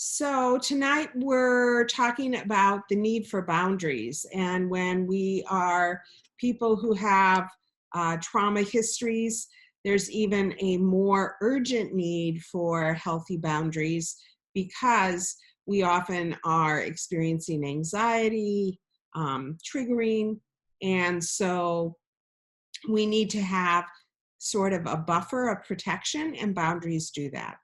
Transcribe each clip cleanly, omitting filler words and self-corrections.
So tonight we're talking about the need for boundaries. And when we are people who have trauma histories, there's even a more urgent need for healthy boundaries because we often are experiencing anxiety, triggering. And so we need to have sort of a buffer of protection, and boundaries do that.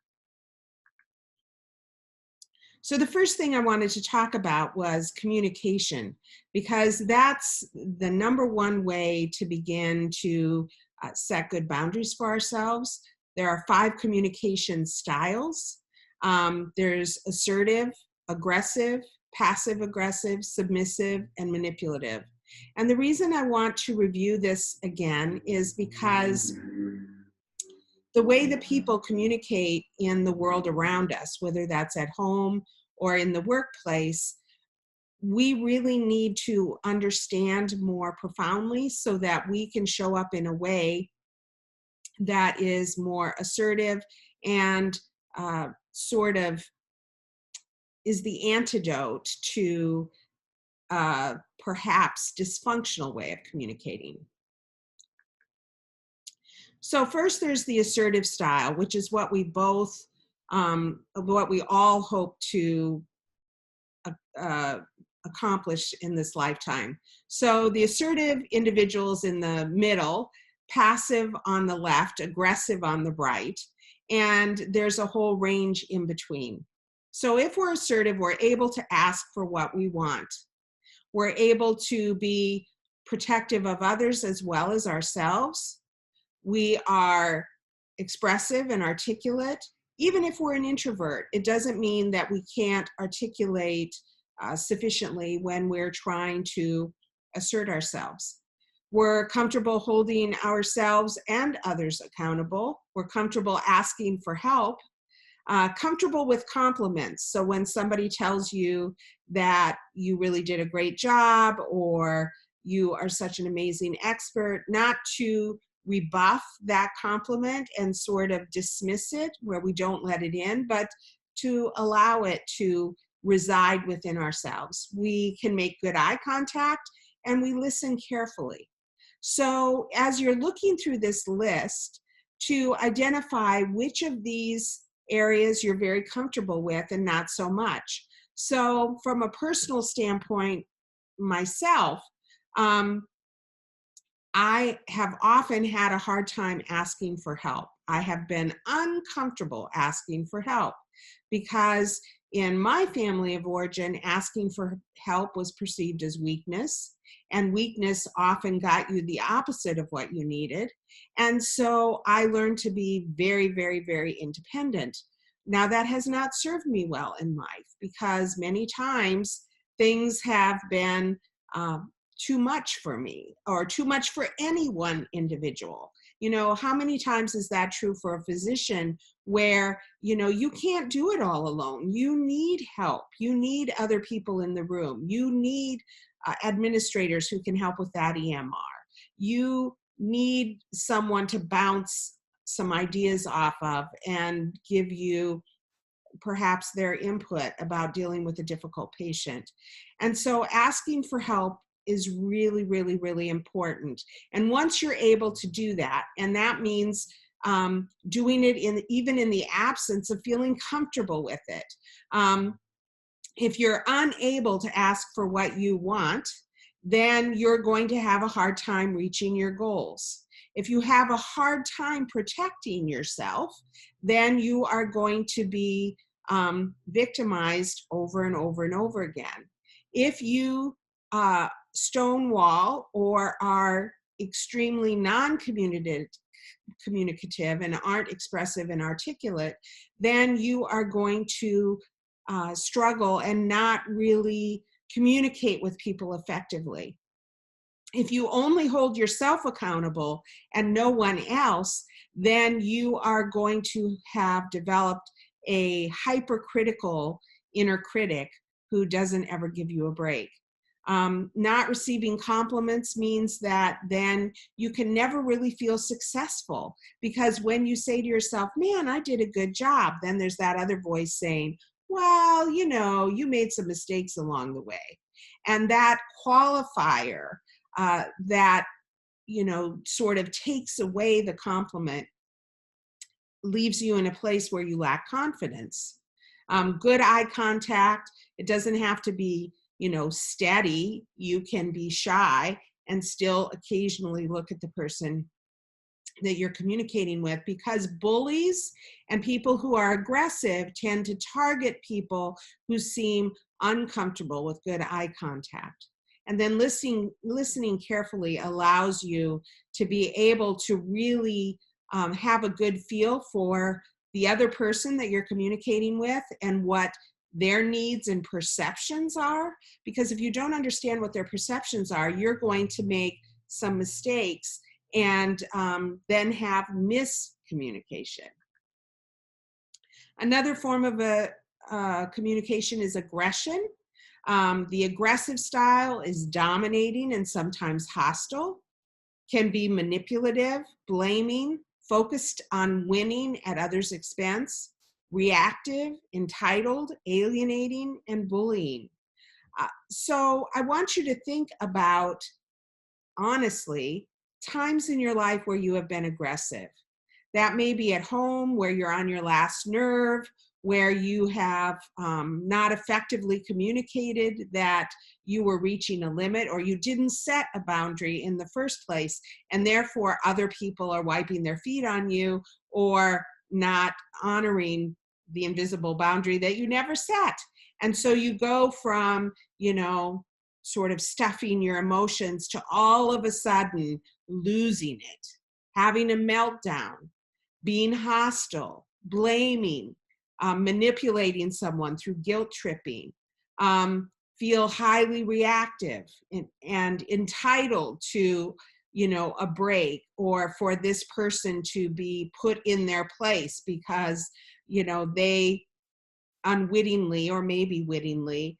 So the first thing I wanted to talk about was communication, because that's the number one way to begin to set good boundaries for ourselves. There are 5 communication styles. There's assertive, aggressive, passive aggressive, submissive, and manipulative. And the reason I want to review this again is because the way that people communicate in the world around us, whether that's at home or in the workplace, we really need to understand more profoundly so that we can show up in a way that is more assertive and sort of is the antidote to perhaps dysfunctional way of communicating. So first there's the assertive style, which is what we what we all hope to uh, accomplish in this lifetime. So the assertive individuals in the middle, passive on the left, aggressive on the right, and there's a whole range in between. So if we're assertive, we're able to ask for what we want. We're able to be protective of others as well as ourselves. We are expressive and articulate. Even if we're an introvert, it doesn't mean that we can't articulate sufficiently when we're trying to assert ourselves. We're comfortable holding ourselves and others accountable. We're comfortable asking for help. Comfortable with compliments. So when somebody tells you that you really did a great job or you are such an amazing expert, not to rebuff that compliment and sort of dismiss it where we don't let it in, but to allow it to reside within ourselves. We can make good eye contact and we listen carefully. So as you're looking through this list, to identify which of these areas you're very comfortable with and not so much. So from a personal standpoint, myself, I have often had a hard time asking for help. I have been uncomfortable asking for help because in my family of origin, asking for help was perceived as weakness, and weakness often got you the opposite of what you needed. And so I learned to be very, very, very independent. Now that has not served me well in life because many times things have been too much for me or too much for any one individual. You know, how many times is that true for a physician where, you know, you can't do it all alone. You need help. You need other people in the room. You need administrators who can help with that EMR. You need someone to bounce some ideas off of and give you perhaps their input about dealing with a difficult patient. And so asking for help is really, really, really important. And once you're able to do that, and that means doing it even in the absence of feeling comfortable with it. If you're unable to ask for what you want, then you're going to have a hard time reaching your goals. If you have a hard time protecting yourself, then you are going to be victimized over and over and over again. If you stonewall or are extremely non-communicative and aren't expressive and articulate, then you are going to struggle and not really communicate with people effectively. If you only hold yourself accountable and no one else, then you are going to have developed a hypercritical inner critic who doesn't ever give you a break. Not receiving compliments means that then you can never really feel successful, because when you say to yourself, man, I did a good job, then there's that other voice saying, well, you know, you made some mistakes along the way. And that qualifier that, you know, sort of takes away the compliment leaves you in a place where you lack confidence. Good eye contact, it doesn't have to be, you know, steady. You can be shy and still occasionally look at the person that you're communicating with, because bullies and people who are aggressive tend to target people who seem uncomfortable with good eye contact. And then listening carefully allows you to be able to really have a good feel for the other person that you're communicating with and what their needs and perceptions are. Because if you don't understand what their perceptions are, you're going to make some mistakes and then have miscommunication. Another form of communication is aggression. The aggressive style is dominating and sometimes hostile, can be manipulative, blaming, focused on winning at others' expense, reactive, entitled, alienating, and bullying. So I want you to think about, honestly, times in your life where you have been aggressive. That may be at home where you're on your last nerve, where you have not effectively communicated that you were reaching a limit, or you didn't set a boundary in the first place, and therefore other people are wiping their feet on you or not honoring the invisible boundary that you never set. And so you go from, you know, sort of stuffing your emotions to all of a sudden losing it, having a meltdown, being hostile, blaming, manipulating someone through guilt tripping, feel highly reactive and entitled to, you know, a break, or for this person to be put in their place because, you know, they unwittingly or maybe wittingly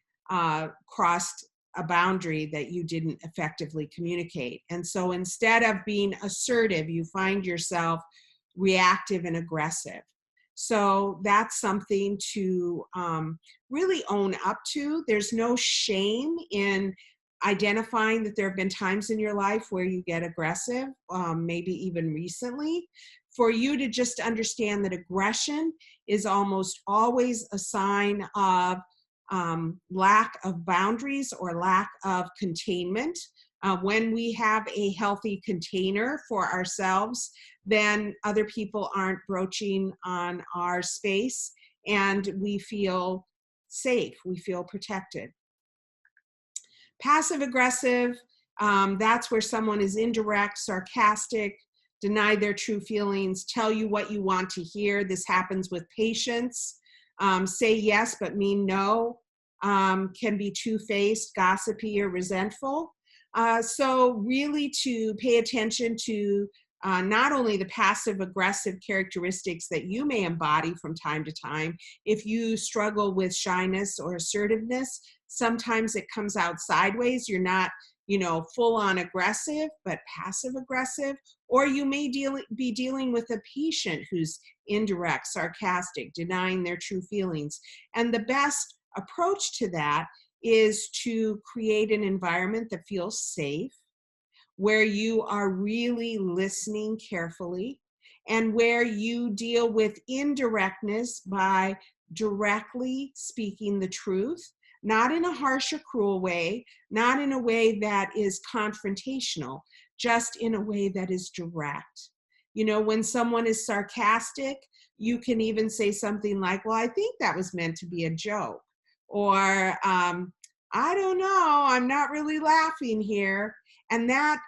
crossed a boundary that you didn't effectively communicate. And so instead of being assertive, you find yourself reactive and aggressive. So that's something to really own up to. There's no shame in identifying that there have been times in your life where you get aggressive, maybe even recently. For you to just understand that aggression is almost always a sign of lack of boundaries or lack of containment. When we have a healthy container for ourselves, then other people aren't broaching on our space and we feel safe, we feel protected. Passive aggressive, that's where someone is indirect, sarcastic, deny their true feelings, tell you what you want to hear. This happens with patients. Say yes but mean no, can be two-faced, gossipy, or resentful. So really to pay attention to not only the passive aggressive characteristics that you may embody from time to time. If you struggle with shyness or assertiveness, sometimes it comes out sideways. You're not, you know, full on aggressive, but passive aggressive. Or you may be dealing with a patient who's indirect, sarcastic, denying their true feelings. And the best approach to that is to create an environment that feels safe, where you are really listening carefully, and where you deal with indirectness by directly speaking the truth, not in a harsh or cruel way, not in a way that is confrontational, just in a way that is direct. You know, when someone is sarcastic, you can even say something like, well, I think that was meant to be a joke. Or, I don't know, I'm not really laughing here. And that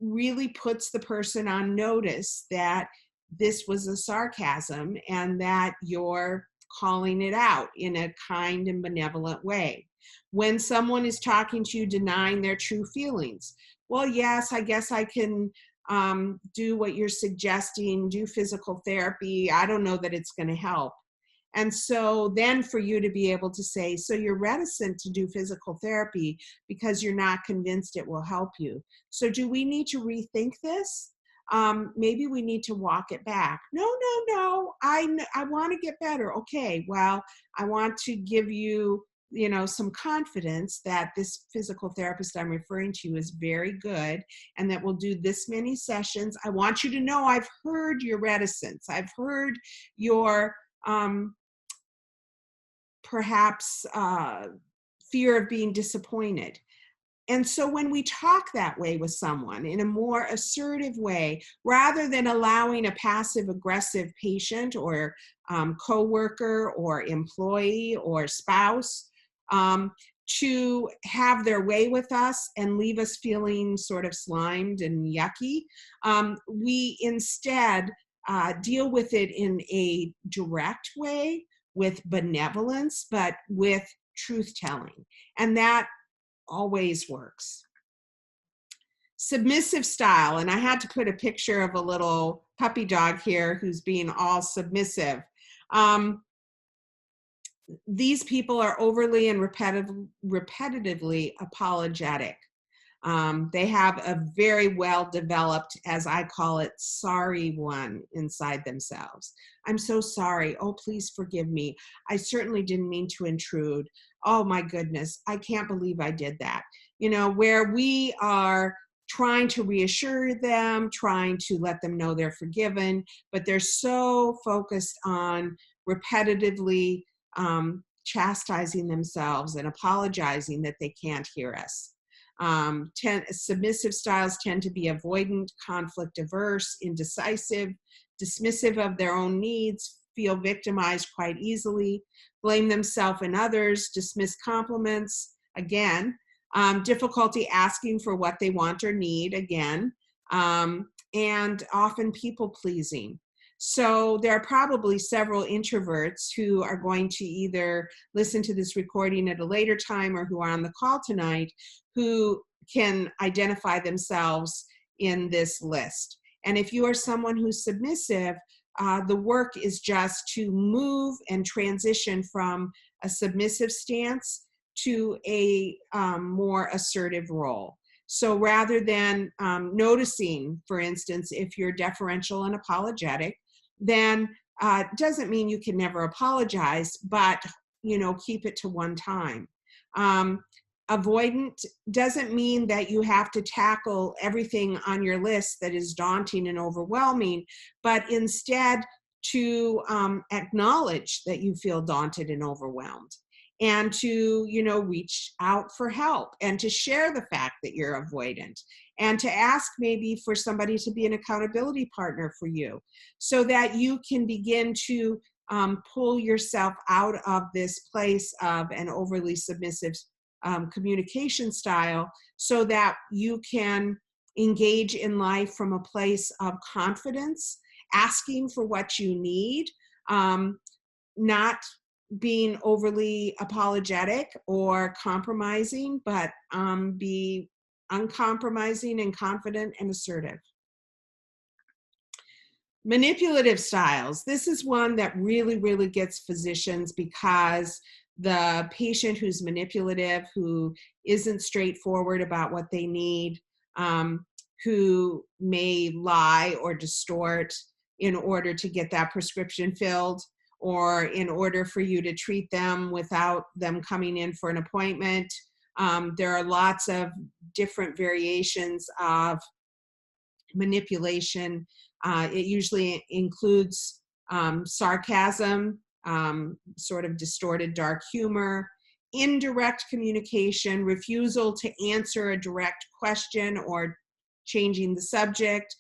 really puts the person on notice that this was a sarcasm and that you're calling it out in a kind and benevolent way. When someone is talking to you, denying their true feelings, well, yes, I guess I can do what you're suggesting, do physical therapy. I don't know that it's going to help. And so then for you to be able to say, so you're reticent to do physical therapy because you're not convinced it will help you. So do we need to rethink this? maybe we need to walk it back. No, no, no, I want to get better. Okay, well, I want to give you, some confidence that this physical therapist I'm referring to is very good and that we'll do this many sessions. I want you to know I've heard your reticence. I've heard your perhaps fear of being disappointed. And so when we talk that way with someone in a more assertive way, rather than allowing a passive aggressive patient or coworker or employee or spouse to have their way with us and leave us feeling sort of slimed and yucky, we instead deal with it in a direct way with benevolence, but with truth telling. And that always works. Submissive style, and I had to put a picture of a little puppy dog here who's being all submissive. These people are overly and repetitively apologetic. They have a very well developed, as I call it, sorry one inside themselves. I'm so sorry. Oh, please forgive me. I certainly didn't mean to intrude. Oh my goodness, I can't believe I did that. Where we are trying to reassure them, trying to let them know they're forgiven, but they're so focused on repetitively chastising themselves and apologizing that they can't hear us. Submissive styles tend to be avoidant, conflict averse, indecisive, dismissive of their own needs, feel victimized quite easily, blame themselves and others, dismiss compliments, again, difficulty asking for what they want or need, again, and often people pleasing. So there are probably several introverts who are going to either listen to this recording at a later time or who are on the call tonight who can identify themselves in this list. And if you are someone who's submissive, the work is just to move and transition from a submissive stance to a more assertive role. So rather than noticing, for instance, if you're deferential and apologetic, then doesn't mean you can never apologize, but keep it to one time. Avoidant doesn't mean that you have to tackle everything on your list that is daunting and overwhelming, but instead to acknowledge that you feel daunted and overwhelmed, and to reach out for help and to share the fact that you're avoidant, and to ask maybe for somebody to be an accountability partner for you so that you can begin to pull yourself out of this place of an overly submissive communication style so that you can engage in life from a place of confidence, asking for what you need, not being overly apologetic or compromising, but be uncompromising and confident and assertive. Manipulative styles. This is one that really, really gets physicians because the patient who's manipulative, who isn't straightforward about what they need, who may lie or distort in order to get that prescription filled, or in order for you to treat them without them coming in for an appointment. There are lots of different variations of manipulation. It usually includes sarcasm, sort of distorted dark humor, indirect communication, refusal to answer a direct question or changing the subject,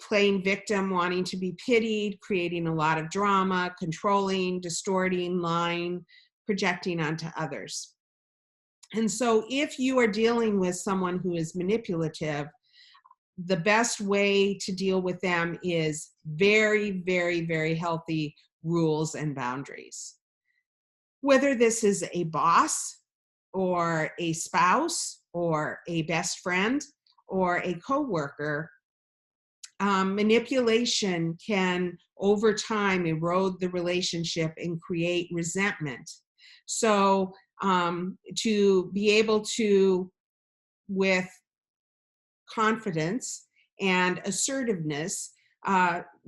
playing victim, wanting to be pitied, creating a lot of drama, controlling, distorting, lying, projecting onto others. And so if you are dealing with someone who is manipulative, the best way to deal with them is very, very, very healthy rules and boundaries. Whether this is a boss or a spouse or a best friend or a coworker, manipulation can over time erode the relationship and create resentment. So to be able to, with confidence and assertiveness,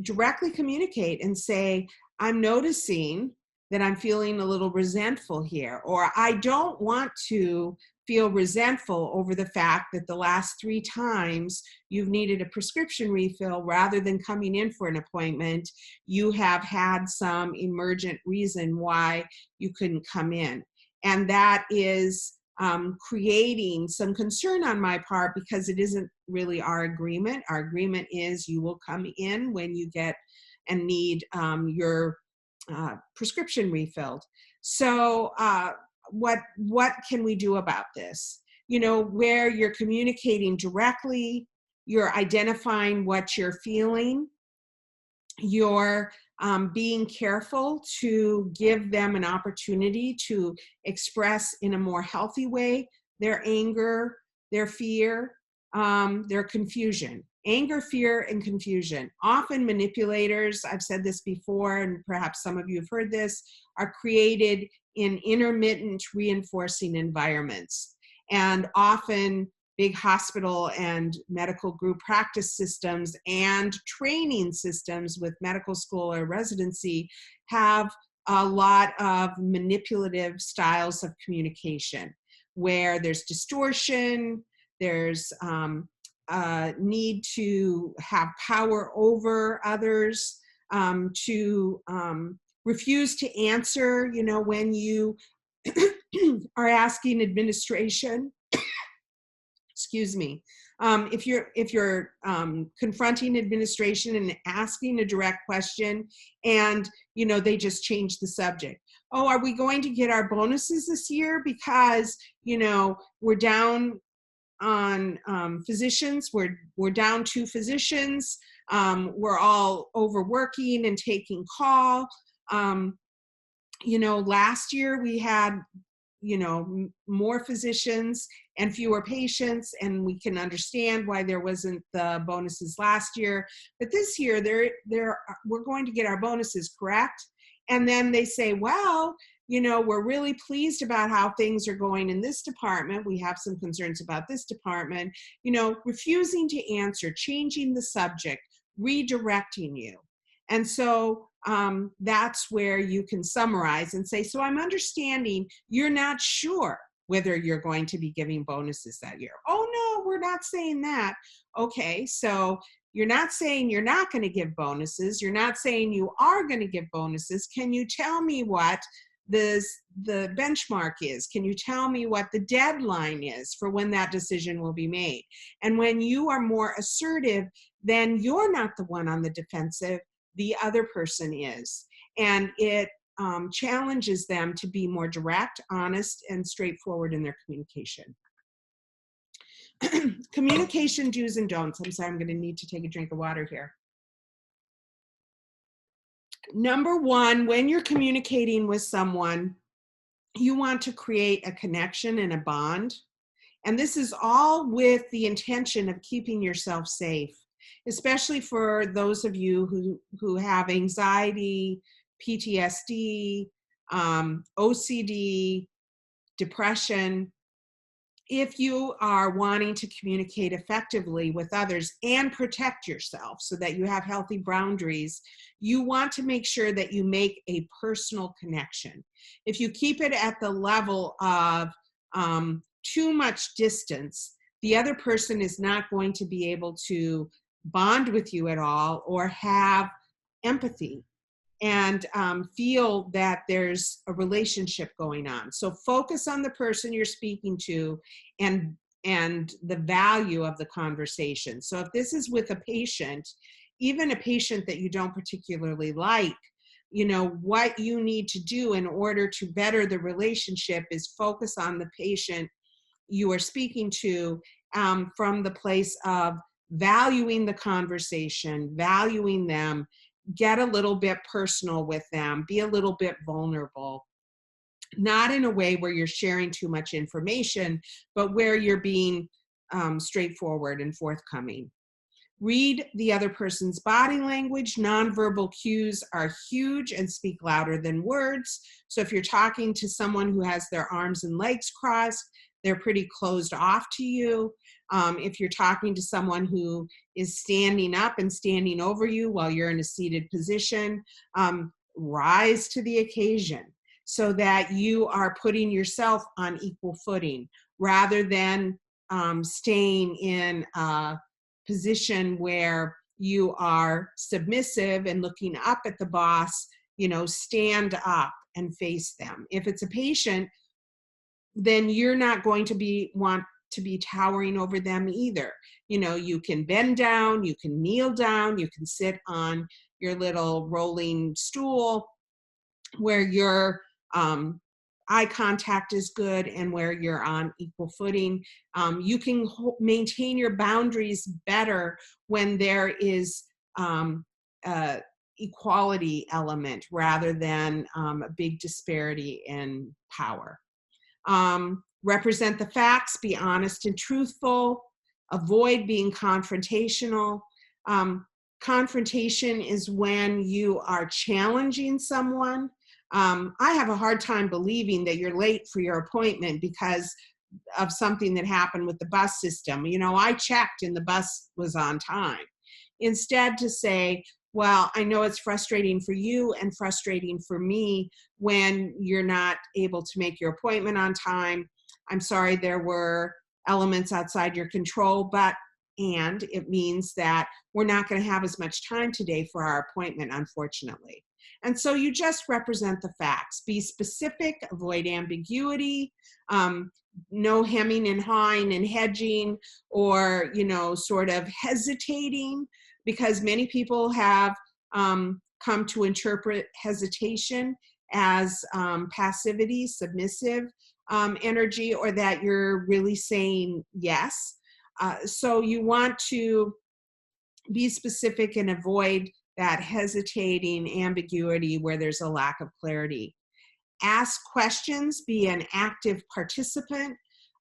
directly communicate and say, I'm noticing that I'm feeling a little resentful here, or I don't want to feel resentful over the fact that the last 3 times you've needed a prescription refill rather than coming in for an appointment, you have had some emergent reason why you couldn't come in. And that is creating some concern on my part, because it isn't really our agreement. Our agreement is you will come in when you get and need your prescription refilled. So what can we do about this? You know, where you're communicating directly, you're identifying what you're feeling, you're being careful to give them an opportunity to express in a more healthy way their anger, their fear, their confusion. Anger, fear, and confusion. Often manipulators, I've said this before, and perhaps some of you have heard this, are created in intermittent reinforcing environments. And often big hospital and medical group practice systems and training systems with medical school or residency have a lot of manipulative styles of communication where there's distortion, there's need to have power over others, to refuse to answer, you know, when you are asking administration. Excuse me. If you're confronting administration and asking a direct question, and you know they just change the subject. Oh, are we going to get our bonuses this year because you know we're down on physicians? We're down 2 physicians. We're all overworking and taking call. You know, last year we had more physicians and fewer patients, and we can understand why there wasn't the bonuses last year. But this year, we're going to get our bonuses, correct? And then they say, well, you know, we're really pleased about how things are going in this department. We have some concerns about this department. You know, refusing to answer, changing the subject, redirecting you. And so that's where you can summarize and say, so I'm understanding you're not sure whether you're going to be giving bonuses that year. Oh, no, we're not saying that. Okay, so you're not saying you're not going to give bonuses. You're not saying you are going to give bonuses. Can you tell me what the benchmark is? Can you tell me what the deadline is for when that decision will be made? And when you are more assertive, then you're not the one on the defensive. The other person is. And it challenges them to be more direct, honest, and straightforward in their communication. Communication do's and don'ts. I'm sorry, I'm going to need to take a drink of water here. Number 1, when you're communicating with someone, you want to create a connection and a bond. And this is all with the intention of keeping yourself safe, especially for those of you who have anxiety, PTSD, OCD, depression. If you are wanting to communicate effectively with others and protect yourself so that you have healthy boundaries, you want to make sure that you make a personal connection. If you keep it at the level of too much distance, the other person is not going to be able to bond with you at all or have empathy and feel that there's a relationship going on. So focus on the person you're speaking to and the value of the conversation. So if this is with a patient, even a patient that you don't particularly like, you know, what you need to do in order to better the relationship is focus on the patient you are speaking to from the place of valuing the conversation, valuing them, get a little bit personal with them, be a little bit vulnerable, not in a way where you're sharing too much information, but where you're being straightforward and forthcoming. Read the other person's body language. Nonverbal cues are huge and speak louder than words. So if you're talking to someone who has their arms and legs crossed, they're pretty closed off to you. If you're talking to someone who is standing up and standing over you while you're in a seated position, rise to the occasion so that you are putting yourself on equal footing rather than staying in a position where you are submissive and looking up at the boss. Stand up and face them. If it's a patient, then you're not going to want to be towering over them either. You can bend down, you can kneel down, you can sit on your little rolling stool where your eye contact is good and where you're on equal footing. You can maintain your boundaries better when there is equality element rather than a big disparity in power. Represent the facts, be honest and truthful, avoid being confrontational. Confrontation is when you are challenging someone. I have a hard time believing that you're late for your appointment because of something that happened with the bus system. I checked and the bus was on time. Instead, to say, well, I know it's frustrating for you and frustrating for me when you're not able to make your appointment on time. I'm sorry there were elements outside your control, and it means that we're not going to have as much time today for our appointment, unfortunately. And so you just represent the facts. Be specific, avoid ambiguity, no hemming and hawing and hedging or, sort of hesitating, because many people have come to interpret hesitation as passivity, submissive energy, or that you're really saying yes. So you want to be specific and avoid that hesitating ambiguity where there's a lack of clarity. Ask questions, be an active participant,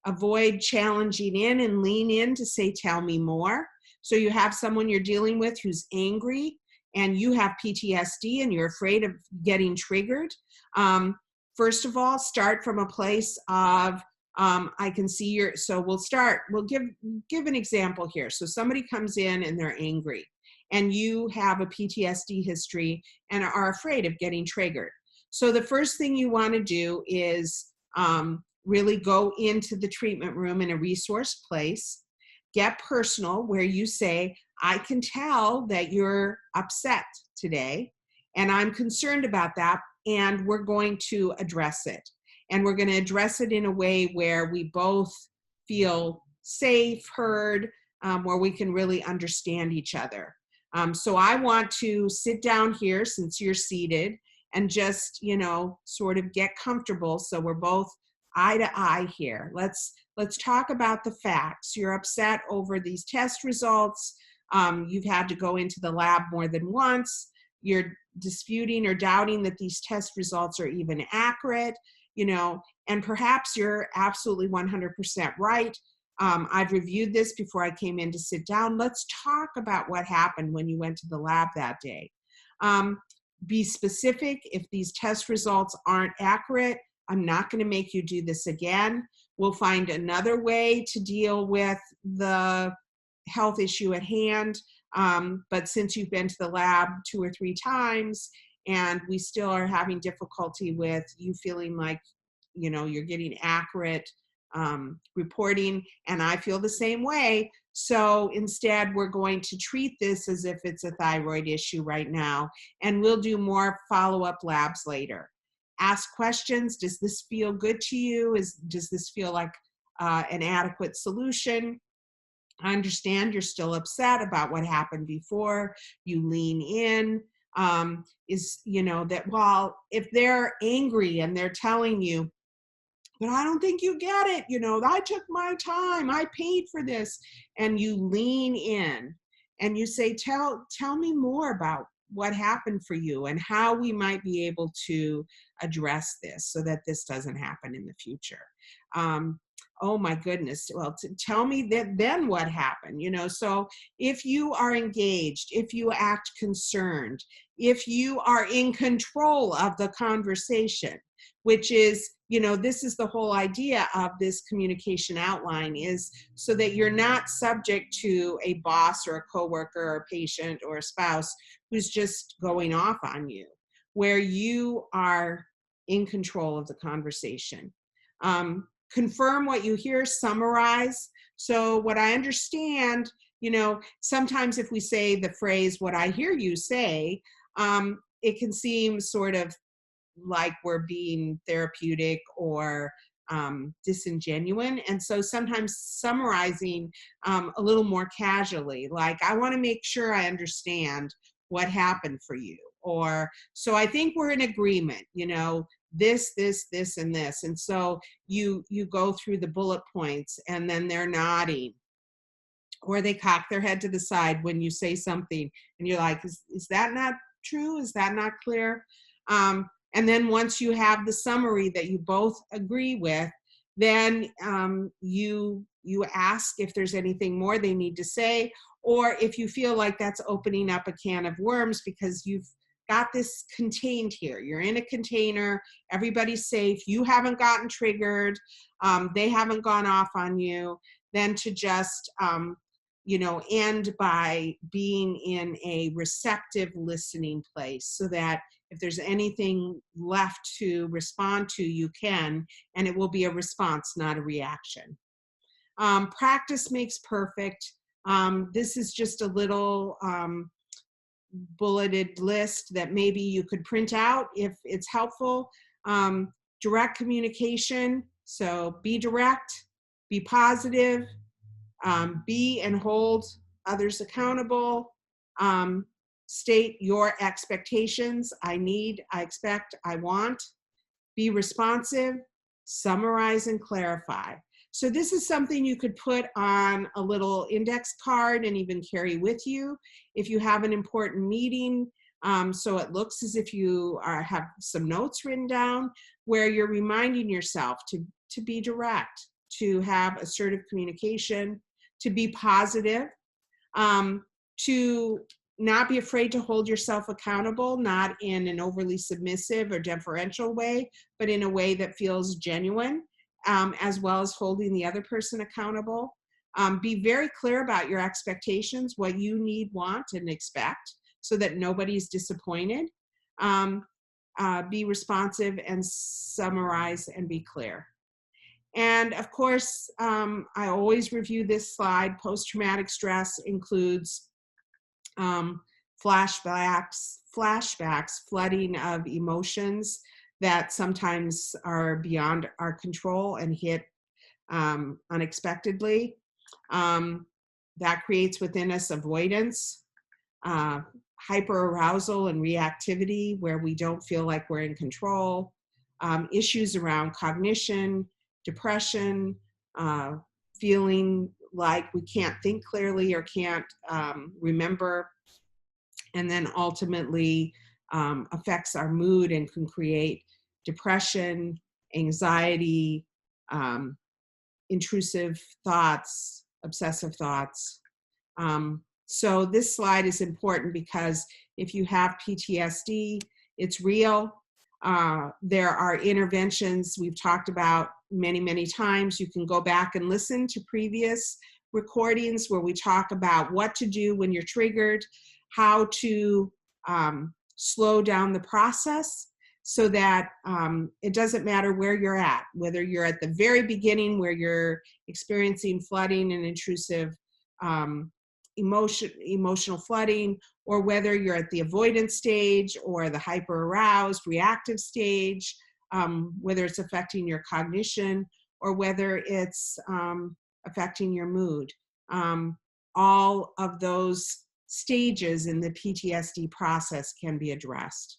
avoid challenging in and lean in to say, tell me more. So you have someone you're dealing with who's angry and you have PTSD and you're afraid of getting triggered. First of all, start from a place of, I can see so we'll give an example here. So somebody comes in and they're angry and you have a PTSD history and are afraid of getting triggered. So the first thing you want to do is really go into the treatment room in a resource place, get personal, where you say, I can tell that you're upset today and I'm concerned about that, and we're going to address it. And we're going to address it in a way where we both feel safe, heard, where we can really understand each other. So I want to sit down here since you're seated and just, sort of get comfortable so we're both eye to eye here. Let's talk about the facts. You're upset over these test results. You've had to go into the lab more than once. You're disputing or doubting that these test results are even accurate, and perhaps you're absolutely 100% right. I've reviewed this before I came in to sit down. Let's talk about what happened when you went to the lab that day. Be specific. If these test results aren't accurate, I'm not going to make you do this again. We'll find another way to deal with the health issue at hand. But since you've been to the lab 2 or 3 times and we still are having difficulty with you feeling like, you're getting accurate reporting, and I feel the same way. So instead, we're going to treat this as if it's a thyroid issue right now, and we'll do more follow-up labs later. Ask questions. Does this feel good to you? Does this feel like an adequate solution? I understand you're still upset about what happened before. You lean in. That while if they're angry and they're telling you, but I don't think you get it. I took my time. I paid for this. And you lean in and you say, tell me more about what happened for you and how we might be able to address this so that this doesn't happen in the future. oh my goodness, well, tell me that then what happened, you know? So if you are engaged, if you act concerned, if you are in control of the conversation, which is, you know, this is the whole idea of this communication outline, is so that you're not subject to a boss or a coworker or a patient or a spouse who's just going off on you, where you are in control of the conversation. Confirm what you hear, summarize. So what I understand, you know, sometimes if we say the phrase, what I hear you say, it can seem sort of like we're being therapeutic or disingenuine. And so sometimes summarizing a little more casually, like, I want to make sure I understand what happened for you. Or, so I think we're in agreement, you know, this, and this. And so you go through the bullet points and then they're nodding, or they cock their head to the side when you say something and you're like, is that not true? Is that not clear? And then once you have the summary that you both agree with, then you ask if there's anything more they need to say, or if you feel like that's opening up a can of worms because you've got this contained here. You're in a container, everybody's safe, you haven't gotten triggered, they haven't gone off on you, then to just you know, end by being in a receptive listening place, so that if there's anything left to respond to, you can, and it will be a response, not a reaction. Practice makes perfect. This is just a little bulleted list that maybe you could print out if it's helpful. Direct communication, so be direct, be positive, be and hold others accountable, state your expectations, I need, I expect, I want, be responsive, summarize and clarify. So this is something you could put on a little index card and even carry with you if you have an important meeting. So it looks as if you have some notes written down where you're reminding yourself to be direct, to have assertive communication, to be positive, to not be afraid to hold yourself accountable, not in an overly submissive or deferential way, but in a way that feels genuine, as well as holding the other person accountable. Be very clear about your expectations, what you need, want, and expect, so that nobody's disappointed. Be responsive and summarize and be clear. And of course, I always review this slide. Post-traumatic stress includes flashbacks, flooding of emotions that sometimes are beyond our control and hit unexpectedly. That creates within us avoidance, hyperarousal and reactivity, where we don't feel like we're in control, issues around cognition, depression, feeling like we can't think clearly or can't remember, and then ultimately affects our mood and can create depression, anxiety, intrusive thoughts, obsessive thoughts. So this slide is important because if you have PTSD, it's real. There are interventions we've talked about many times. You can go back and listen to previous recordings where we talk about what to do when you're triggered, how to slow down the process so that it doesn't matter where you're at, whether you're at the very beginning where you're experiencing flooding and intrusive emotional flooding, or whether you're at the avoidance stage or the hyper-aroused reactive stage, whether it's affecting your cognition or whether it's affecting your mood. All of those stages in the PTSD process can be addressed.